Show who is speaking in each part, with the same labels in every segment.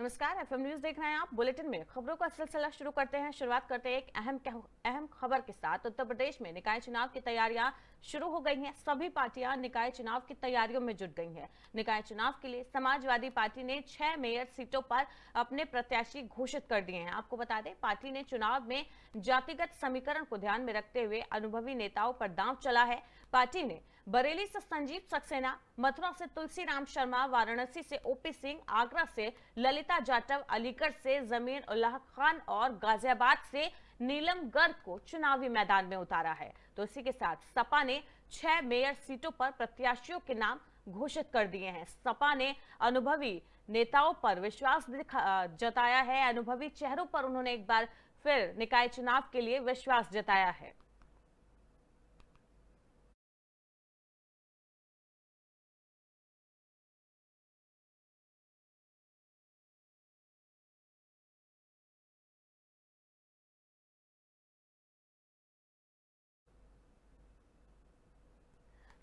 Speaker 1: नमस्कार, FM news देख रहे हैं आप। बुलेटिन में खबरों का सिलसिला शुरू करते हैं। शुरुआत करते हैं एक अहम खबर के साथ। उत्तर प्रदेश में निकाय चुनाव की तैयारियां शुरू हो गई हैं। सभी पार्टियां निकाय चुनाव की तैयारियों में जुट गई हैं। निकाय चुनाव के लिए समाजवादी पार्टी ने 6 मेयर सीटों पर अपने प्रत्याशी घोषित कर दिए हैं। आपको बता दें, पार्टी ने चुनाव में जातिगत समीकरण को ध्यान में रखते हुए अनुभवी नेताओं पर दांव चला है। पार्टी ने बरेली से संजीव सक्सेना, मथुरा से तुलसीराम शर्मा, वाराणसी से ओपी सिंह, आगरा से ललिता जाटव, अलीगढ़ से जमीर उल्लाह खान और गाजियाबाद से नीलम गर्ग को चुनावी मैदान में उतारा है। तो इसी के साथ सपा ने 6 मेयर सीटों पर प्रत्याशियों के नाम घोषित कर दिए हैं। सपा ने अनुभवी नेताओं पर विश्वास जताया है। अनुभवी चेहरों पर उन्होंने एक बार फिर निकाय चुनाव के लिए विश्वास जताया है।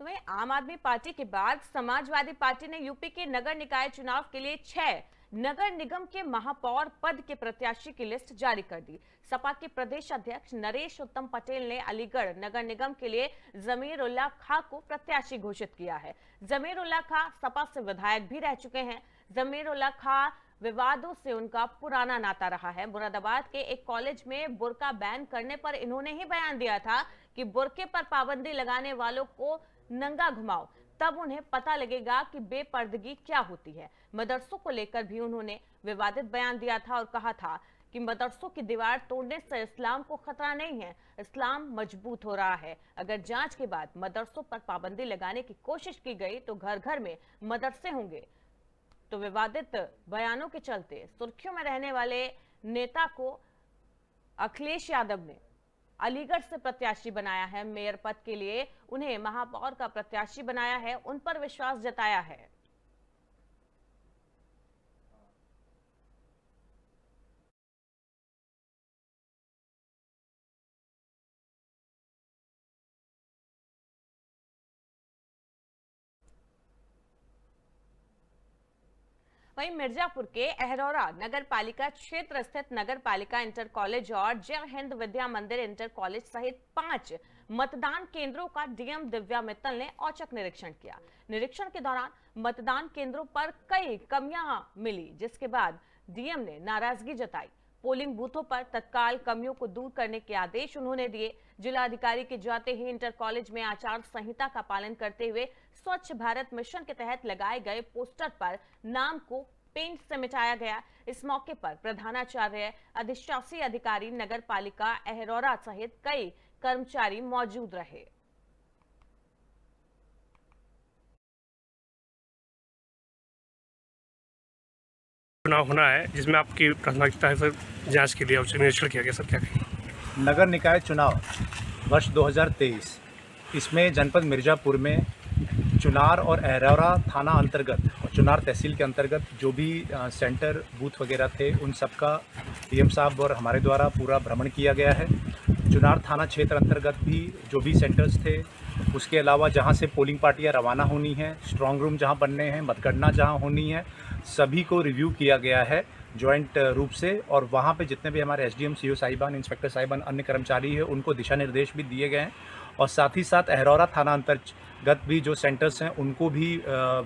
Speaker 1: तो वहीं आम आदमी पार्टी के बाद समाजवादी पार्टी ने यूपी के नगर निकाय चुनाव के लिए 6 नगर निगम के महापौर पद के प्रत्याशी की लिस्ट जारी कर दी। सपा के प्रदेश अध्यक्ष नरेश उत्तम पटेल ने अलीगढ़ नगर निगम के लिए जमीर उल्लाह खां को प्रत्याशी घोषित किया है। जमीर उल्लाह खां सपा से विधायक भी रह चुके हैं। जमीर उल्लाह खां विवादों से उनका पुराना नाता रहा है। मुरादाबाद के एक कॉलेज में बुर्का बैन करने पर इन्होंने ही बयान दिया था कि बुर्के पर पाबंदी लगाने वालों को नंगा घुमाओ, तब उन्हें पता लगेगा कि बेपर्दगी क्या होती है। मदरसों को लेकर भी उन्होंने विवादित बयान दिया था और कहा था कि मदरसों की दीवार तोड़ने से इस्लाम को खतरा नहीं है, इस्लाम मजबूत हो रहा है। अगर जांच के बाद मदरसों पर पाबंदी लगाने की कोशिश की गई तो घर घर में मदरसे होंगे। तो विवादित बयानों के चलते सुर्खियों में रहने वाले नेता को अखिलेश यादव ने अलीगढ़ से प्रत्याशी बनाया है। मेयर पद के लिए उन्हें महापौर का प्रत्याशी बनाया है, उन पर विश्वास जताया है। वहीं मिर्जापुर के अहरौरा नगर पालिका क्षेत्र स्थित नगर पालिका इंटर कॉलेज और जय हिंद विद्या मंदिर इंटर कॉलेज सहित 5 मतदान केंद्रों का डीएम दिव्या मित्तल ने औचक निरीक्षण किया। निरीक्षण के दौरान मतदान केंद्रों पर कई कमियां मिली, जिसके बाद डीएम ने नाराजगी जताई। पोलिंग बूथों पर तत्काल कमियों को दूर करने के आदेश उन्होंने दिए। जिलाधिकारी के जाते ही इंटर कॉलेज में आचार संहिता का पालन करते हुए स्वच्छ भारत मिशन के तहत लगाए गए पोस्टर पर नाम को पेंट से मिटाया गया। इस मौके पर प्रधानाचार्य, अधिशासी अधिकारी, नगर पालिका अहरौरा सहित कई कर्मचारी मौजूद रहे।
Speaker 2: चुनाव होना है जिसमें आपकी प्राथमिकता है सर, जांच के लिए निरीक्षण किया गया सर, क्या कहेंगे?
Speaker 3: नगर निकाय चुनाव वर्ष 2023, इसमें जनपद मिर्जापुर में चुनार और अहरौरा थाना अंतर्गत और चुनार तहसील के अंतर्गत जो भी सेंटर बूथ वगैरह थे उन सब का डीएम साहब और हमारे द्वारा पूरा भ्रमण किया गया है। चुनार थाना क्षेत्र अंतर्गत भी जो भी सेंटर्स थे, उसके अलावा जहां से पोलिंग पार्टियां रवाना होनी हैं, स्ट्रांग रूम जहां बनने हैं, मतगणना जहां होनी है, सभी को रिव्यू किया गया है जॉइंट रूप से। और वहां पे जितने भी हमारे एसडीएम, सीओ साहिबान, इंस्पेक्टर साहिबान, अन्य कर्मचारी है, उनको दिशा निर्देश भी दिए गए हैं। और साथ ही साथ अहरौरा थाना अंतर्गत भी जो सेंटर्स हैं उनको भी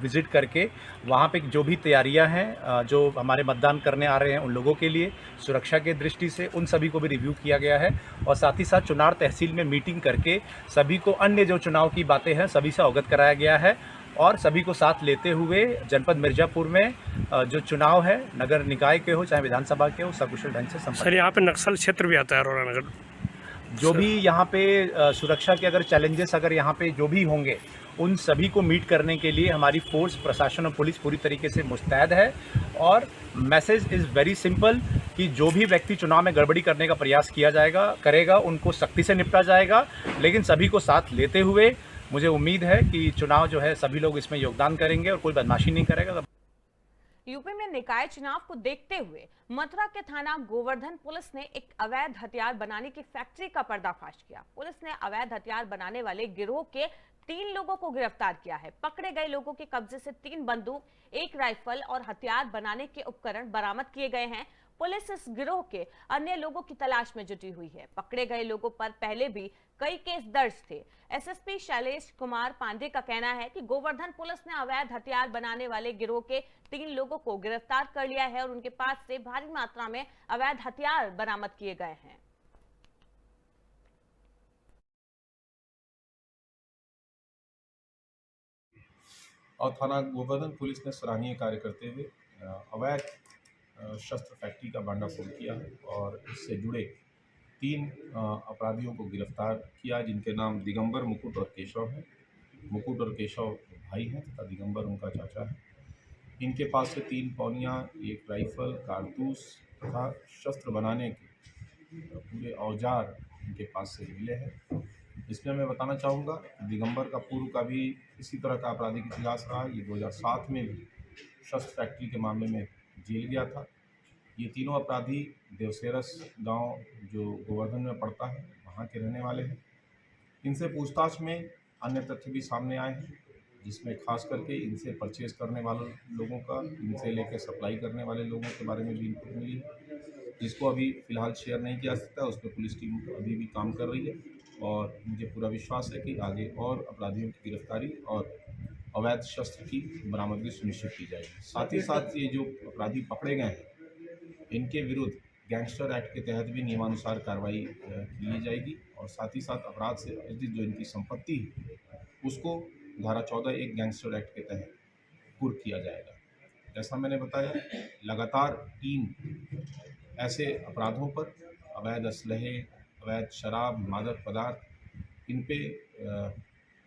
Speaker 3: विज़िट करके वहाँ पे जो भी तैयारियां हैं जो हमारे मतदान करने आ रहे हैं उन लोगों के लिए सुरक्षा के दृष्टि से, उन सभी को भी रिव्यू किया गया है। और साथ ही साथ चुनार तहसील में मीटिंग करके सभी को अन्य जो चुनाव की बातें हैं सभी से अवगत कराया गया है। और सभी को साथ लेते हुए जनपद मिर्जापुर में जो चुनाव है, नगर निकाय के हो चाहे विधानसभा के हो, सकुशल ढंग से संपन्न।
Speaker 2: सर, यहाँ पे नक्सल क्षेत्र भी आता है अरोरा नगर।
Speaker 3: जो भी यहाँ पे सुरक्षा के अगर चैलेंजेस अगर यहाँ पे जो भी होंगे उन सभी को मीट करने के लिए हमारी फोर्स, प्रशासन और पुलिस पूरी तरीके से मुस्तैद है। और मैसेज इज़ वेरी सिंपल कि जो भी व्यक्ति चुनाव में गड़बड़ी करने का प्रयास करेगा उनको सख्ती से निपटा जाएगा। लेकिन सभी को साथ लेते हुए मुझे उम्मीद है कि चुनाव जो है सभी लोग इसमें योगदान करेंगे और कोई बदमाशी नहीं करेगा।
Speaker 1: यूपी में निकाय चुनाव को देखते हुए मथुरा के थाना गोवर्धन पुलिस ने एक अवैध हथियार बनाने की फैक्ट्री का पर्दाफाश किया। पुलिस ने अवैध हथियार बनाने वाले गिरोह के 3 लोगों को गिरफ्तार किया है। पकड़े गए लोगों के कब्जे से 3 बंदूक, 1 राइफल और हथियार बनाने के उपकरण बरामद किए गए हैं। पुलिस इस गिरोह के अन्य लोगों की तलाश में जुटी हुई है। पकड़े गए लोगों पर पहले भी कई केस दर्ज थे। एसएसपी शैलेश कुमार पांडे का कहना है कि गोवर्धन पुलिस ने अवैध हथियार बनाने वाले गिरोह के 3 लोगों को गिरफ्तार कर लिया है और उनके पास से भारी मात्रा में अवैध हथियार बरामद किए गए हैं।
Speaker 4: और थाना गोवर्धन पुलिस ने सराहनीय कार्य करते हुए अवैध शस्त्र फैक्ट्री का भंडाफोड़ किया है और इससे जुड़े 3 अपराधियों को गिरफ्तार किया, जिनके नाम दिगंबर, मुकुट और केशव हैं। मुकुट और केशव भाई हैं तथा दिगंबर उनका चाचा है। इनके पास से 3 पौनियाँ, 1 राइफल, कारतूस तथा शस्त्र बनाने के पूरे औजार इनके पास से मिले हैं। इसमें मैं बताना चाहूँगा दिगंबर का पूर्व का भी इसी तरह का आपराधिक इतिहास रहा। ये 2007 में भी शस्त्र फैक्ट्री के मामले में जेल गया था। ये तीनों अपराधी देवसेरस गांव जो गोवर्धन में पड़ता है वहाँ के रहने वाले हैं। इनसे पूछताछ में अन्य तथ्य भी सामने आए हैं, जिसमें खास करके इनसे परचेज करने वाले लोगों का, इनसे लेकर सप्लाई करने वाले लोगों के बारे में भी इनपुट मिली है, जिसको अभी फ़िलहाल शेयर नहीं किया सकता। उस पर पुलिस टीम अभी भी काम कर रही है और मुझे पूरा विश्वास है कि आगे और अपराधियों की गिरफ्तारी और अवैध शस्त्र की बरामदगी सुनिश्चित की जाएगी। साथ ही साथ ये जो अपराधी पकड़े गए हैं, इनके विरुद्ध गैंगस्टर एक्ट के तहत भी नियमानुसार कार्रवाई की जाएगी और साथ ही साथ अपराध से अर्जित जो इनकी संपत्ति है उसको धारा 14(1) गैंगस्टर एक्ट के तहत कुर्क किया जाएगा। जैसा मैंने बताया, लगातार टीम ऐसे अपराधों पर, अवैध असलहे, अवैध शराब, मादक पदार्थ, इन पे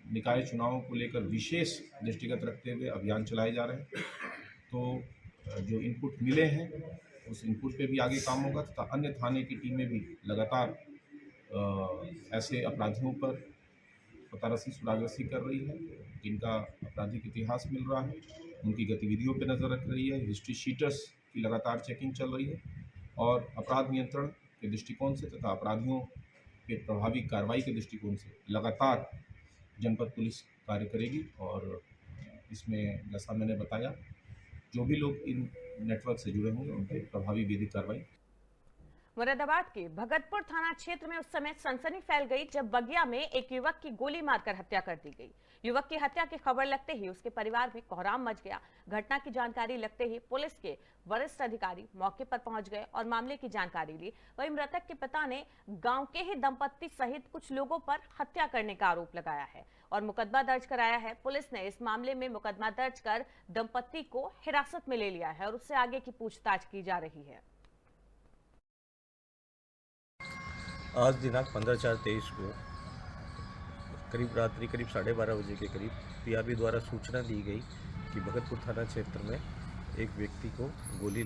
Speaker 4: निकाय चुनावों को लेकर विशेष दृष्टिगत रखते हुए अभियान चलाए जा रहे हैं। तो जो इनपुट मिले हैं उस इनपुट पे भी आगे काम होगा तथा अन्य थाने की टीमें भी लगातार ऐसे अपराधियों पर पतारसी सुरागसी कर रही है, जिनका आपराधिक इतिहास मिल रहा है, उनकी गतिविधियों पर नज़र रख रही है। हिस्ट्री शीटर्स की लगातार चेकिंग चल रही है और अपराध नियंत्रण के दृष्टिकोण से तथा अपराधियों के प्रभावी कार्रवाई के दृष्टिकोण से लगातार जनपद पुलिस कार्य करेगी। और इसमें जैसा मैंने बताया, जो भी लोग इन नेटवर्क से जुड़े होंगे उन पर प्रभावी विधिक कार्रवाई।
Speaker 1: मुरादाबाद के भगतपुर थाना क्षेत्र में उस समय सनसनी फैल गई जब बगिया में एक युवक की गोली मारकर हत्या कर दी गई। युवक की हत्या की खबर लगते ही उसके परिवार में कोहराम मच गया। घटना की जानकारी लगते ही पुलिस के वरिष्ठ अधिकारी मौके पर पहुंच गए और मामले की जानकारी ली। वहीं मृतक के पिता ने गांव के ही दंपत्ति सहित कुछ लोगों पर हत्या करने का आरोप लगाया है और मुकदमा दर्ज कराया है। पुलिस ने इस मामले में मुकदमा दर्ज कर दंपत्ति को हिरासत में ले लिया है और उससे आगे की पूछताछ की जा रही है।
Speaker 5: आज दिनांक 15/4/23 को रात्रि करीब 12:30 बजे के करीब पीआरबी द्वारा सूचना दी गई कि भगतपुर थाना क्षेत्र में एक व्यक्ति को गोली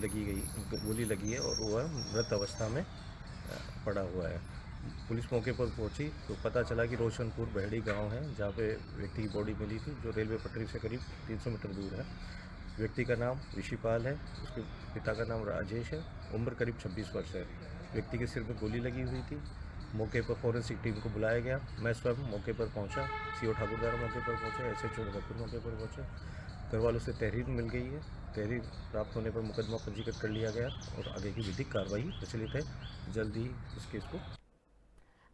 Speaker 5: लगी है और वह मृत अवस्था में पड़ा हुआ है। पुलिस मौके पर पहुंची तो पता चला कि रोशनपुर बहड़ी गांव है, जहां पे व्यक्ति की बॉडी मिली थी, जो रेलवे पटरी से करीब 300 मीटर दूर है। व्यक्ति का नाम ऋषिपाल है, उसके पिता का नाम राजेश है, उम्र करीब 26 वर्ष है। व्यक्ति के सिर में गोली लगी हुई थी। मौके पर फॉरेंसिक टीम को बुलाया गया। मैं स्वयं मौके पर पहुंचा, सीओ ठाकुरदारा मौके पर पहुंचे, एसएचओ भगतपुर मौके पर पहुंचे। घर वालों से तहरीर मिल गई है। तहरीर प्राप्त होने पर मुकदमा पंजीकृत कर लिया गया और आगे की विधिक कार्रवाई प्रचलित है। जल्द ही इस केस को।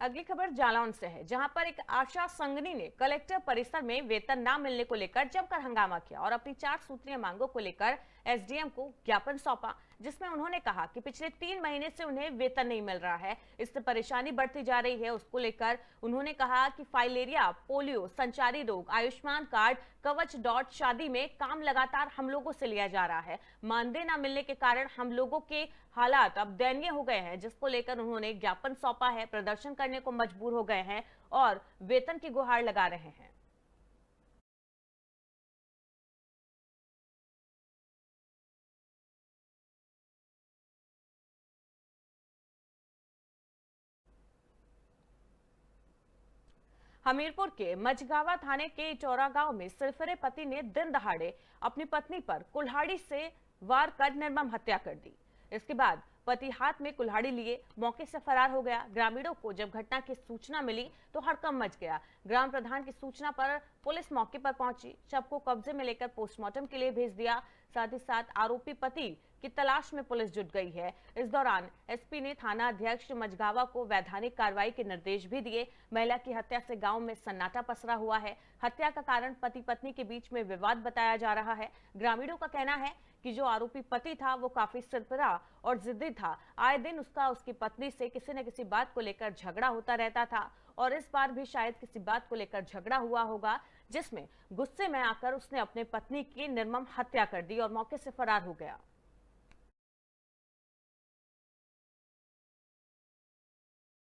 Speaker 1: अगली खबर जालौन से है, जहां पर एक आशा संगनी ने कलेक्टर परिसर में वेतन न मिलने को लेकर जमकर हंगामा किया और अपनी 4 सूत्रीय मांगों को लेकर एसडीएम को ज्ञापन सौंपा, जिसमें उन्होंने कहा कि पिछले 3 महीने से उन्हें वेतन नहीं मिल रहा है, इससे परेशानी बढ़ती जा रही है। उसको लेकर उन्होंने कहा कि फाइलेरिया, पोलियो, संचारी रोग, आयुष्मान कार्ड, कवच डॉट शादी में काम लगातार हम लोगों से लिया जा रहा है। मानदेय न मिलने के कारण हम लोगों के हालात अब दयनीय हो गए हैं, जिसको लेकर उन्होंने ज्ञापन सौंपा है। प्रदर्शन करने को मजबूर हो गए हैं और वेतन की गुहार लगा रहे हैं। हमीरपुर के मझगावा थाने के चौरा गांव में सिरफिरे पति ने दिन दहाड़े अपनी पत्नी पर कुल्हाड़ी से वार कर निर्मम हत्या कर दी। इसके बाद पति हाथ में कुल्हाड़ी लिए मौके से फरार हो गया। ग्रामीणों को जब घटना की सूचना मिली तो हड़कंप मच गया। ग्राम प्रधान की सूचना पर पुलिस मौके पर पहुंची, शव को कब्जे में लेकर पोस्टमार्टम के लिए भेज दिया। साथ ही साथ आरोपी पति की तलाश में पुलिस जुट गई है। इस दौरान एसपी ने थाना अध्यक्ष मझगावा को वैधानिक कार्रवाई के निर्देश भी दिए। महिला की हत्या से गांव में सन्नाटा पसरा हुआ है। हत्या का कारण पति पत्नी के बीच में विवाद बताया जा रहा है। ग्रामीणों का कहना है कि जो आरोपी पति था वो काफी सरपरा और जिद्दी था। आए दिन उसका उसकी पत्नी से किसी न किसी बात को लेकर झगड़ा होता रहता था और इस बार भी शायद किसी बात को लेकर झगड़ा हुआ होगा, जिसमें गुस्से में आकर उसने अपने पत्नी की निर्मम हत्या कर दी और मौके से फरार हो गया।